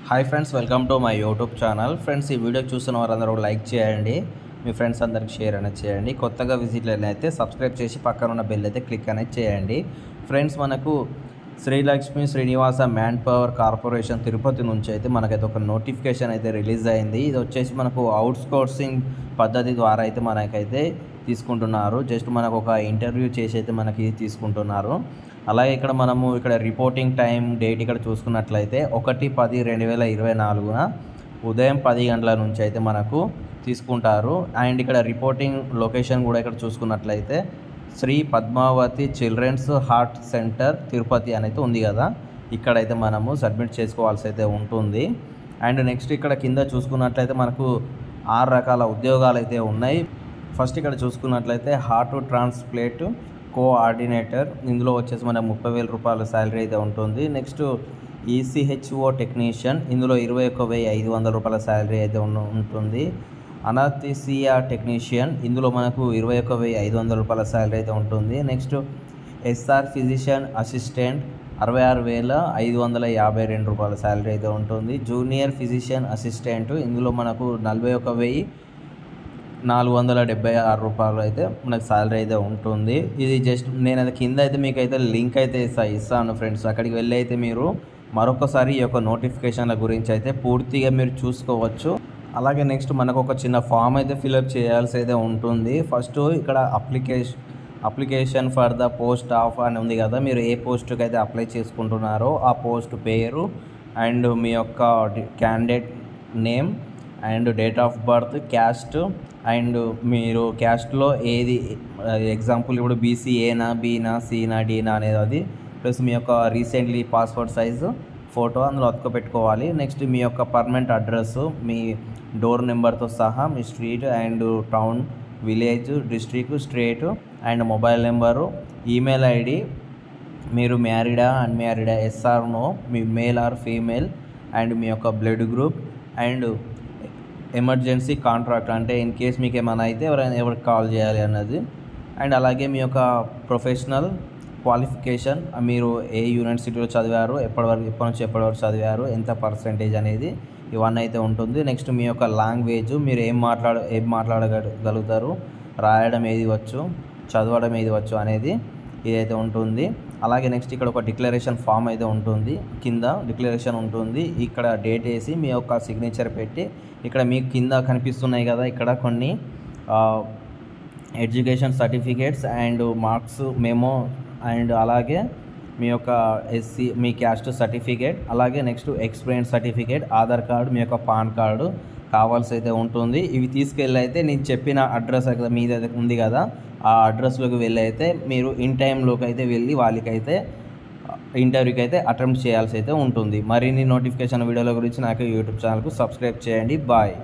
Hi friends, welcome to my YouTube channel. Friends, ఈ video చూస్తున్న వారందరూ లైక్ చేయండి, మీ ఫ్రెండ్స్ అందరికి షేర్ అనేది చేయండి. కొత్తగా విజిట్లు అయితే సబ్స్క్రైబ్ చేసి పక్కన ఉన్న బెల్ అయితే క్లిక్ అనేది చేయండి. ఫ్రెండ్స్, మనకు Srilakshmi Srinivasa man power corporation Tirupati నుంచి అయితే మనకైతే ఒక నోటిఫికేషన్ అయితే రిలీజ్ అయింది. ఇది వచ్చేసి మనకు అవుట్సోర్సింగ్ పద్ధతి ద్వారా అయితే మనకైతే తీసుకుంటున్నారు. జస్ట్ మనకు ఒక ఇంటర్వ్యూ చేసి అయితే మనకి తీసుకుంటున్నారు. అలాగే ఇక్కడ రిపోర్టింగ్ టైం డేట్ ఇక్కడ చూసుకున్నట్లయితే 1/10/2024 ఉదయం 10 గంటల నుంచి అయితే మనకు తీసుకుంటారు. అండ్ ఇక్కడ రిపోర్టింగ్ లొకేషన్ కూడా ఇక్కడ చూసుకున్నట్లయితే Sri Padmavathi children's heart centre Tirupati అనేది ఉంది కదా, ఇక్కడైతే మనము సబ్మిట్ చేసుకోవాల్సి అయితే ఉంటుంది. అండ్ నెక్స్ట్ ఇక్కడ కింద చూసుకున్నట్లయితే మనకు 6 రకాల ఉద్యోగాలు అయితే ఉన్నాయి. ఫస్ట్ ఇక్కడ చూసుకున్నట్లయితే హార్ట్ ట్రాన్స్ప్లాంట్ కోఆర్డినేటర్, ఇందులో వచ్చేసి మనకు 30,000 రూపాయల శాలరీ అయితే ఉంటుంది. నెక్స్ట్ ఈసీహెచ్ఓ టెక్నీషియన్, ఇందులో 21,500 రూపాయల శాలరీ అయితే ఉంటుంది. అనస్థీసియా టెక్నీషియన్, ఇందులో మనకు 21,500 రూపాయల శాలరీ అయితే ఉంటుంది. నెక్స్ట్ ఎస్ఆర్ ఫిజిషియన్ అసిస్టెంట్ 66,552 రూపాయల శాలరీ అయితే ఉంటుంది. జూనియర్ ఫిజిషియన్ అసిస్టెంట్, ఇందులో మనకు 41,476 రూపాయలు అయితే మనకు శాలరీ అయితే ఉంటుంది. ఇది జస్ట్ నేను అది కింద అయితే మీకు అయితే లింక్ అయితే ఇస్తాను ఫ్రెండ్స్, అక్కడికి వెళ్ళి అయితే మీరు మరొకసారి ఈ యొక్క నోటిఫికేషన్ల గురించి అయితే పూర్తిగా మీరు చూసుకోవచ్చు. అలాగే నెక్స్ట్ మనకు ఒక చిన్న ఫామ్ అయితే ఫిలప్ చేయాల్సి అయితే ఉంటుంది. ఫస్ట్ ఇక్కడ application for the post of అని ఉంది కదా, మీరు ఏ పోస్ట్కి అయితే అప్లై చేసుకుంటున్నారో ఆ పోస్ట్ పేరు అండ్ మీ యొక్క candidate name and date of birth, caste and మీరు క్యాస్ట్లో ఏది, ఎగ్జాంపుల్ ఇప్పుడు బీసీఏనా, బీనా, సీనా, డీనా అనేది అది, ప్లస్ మీ యొక్క రీసెంట్లీ పాస్పోర్ట్ సైజు ఫోటో అందులో పెట్టుకోవాలి. నెక్స్ట్ మీ యొక్క పర్మనెంట్ అడ్రస్, మీ డోర్ నెంబర్తో సహా, మీ street and town, village, district, state and mobile number, email ID, మీరు మ్యారీడా అన్మ్యారీడా, ఎస్ఆర్ నో, మీ మేల్ ఆర్ ఫీమేల్ అండ్ మీ యొక్క blood group and emergency contract, అంటే ఇన్ కేస్ మీకు ఏమైనా అయితే ఎవరికి కాల్ చేయాలి అన్నది. అండ్ అలాగే మీ యొక్క ప్రొఫెషనల్ క్వాలిఫికేషన్, మీరు ఏ యూనివర్సిటీలో చదివారు, ఎప్పటి నుంచి ఎప్పటి వరకు చదివారు, ఎంత పర్సెంటేజ్ అనేది, ఇవన్నీ అయితే ఉంటుంది. నెక్స్ట్ మీ యొక్క లాంగ్వేజ్, మీరు ఏం మాట్లాడగలుగుతారు, రాయడం ఏది వచ్చు, చదవడం ఏది వచ్చు అనేది ఇదైతే ఉంటుంది. అలాగే నెక్స్ట్ ఇక్కడ ఒక డిక్లరేషన్ ఫామ్ అయితే ఉంటుంది, కింద డిక్లరేషన్ ఉంటుంది. ఇక్కడ డేట్ వేసి మీ యొక్క సిగ్నేచర్ పెట్టి, ఇక్కడ మీకు కింద కనిపిస్తున్నాయి కదా, ఇక్కడ కొన్ని education certificates and marks memo and అలాగే మీ యొక్క మీ క్యాస్ట్ సర్టిఫికేట్, అలాగే next experience certificate, Aadhaar card, మీ యొక్క పాన్ కార్డు కావాల్సి అయితే ఉంటుంది. ఇవి తీసుకెళ్ళి అయితే నేను చెప్పిన అడ్రస్ మీద ఉంది కదా, ఆ అడ్రస్లోకి వెళ్ళి అయితే మీరు ఇన్ టైంలోకి అయితే వెళ్ళి వాళ్ళకైతే ఇంటర్వ్యూకి అయితే అటెంప్ట్ చేయాల్సి అయితే ఉంటుంది. మరిన్ని నోటిఫికేషన్ వీడియోల గురించి నాకు యూట్యూబ్ ఛానల్కు సబ్స్క్రైబ్ చేయండి. బాయ్.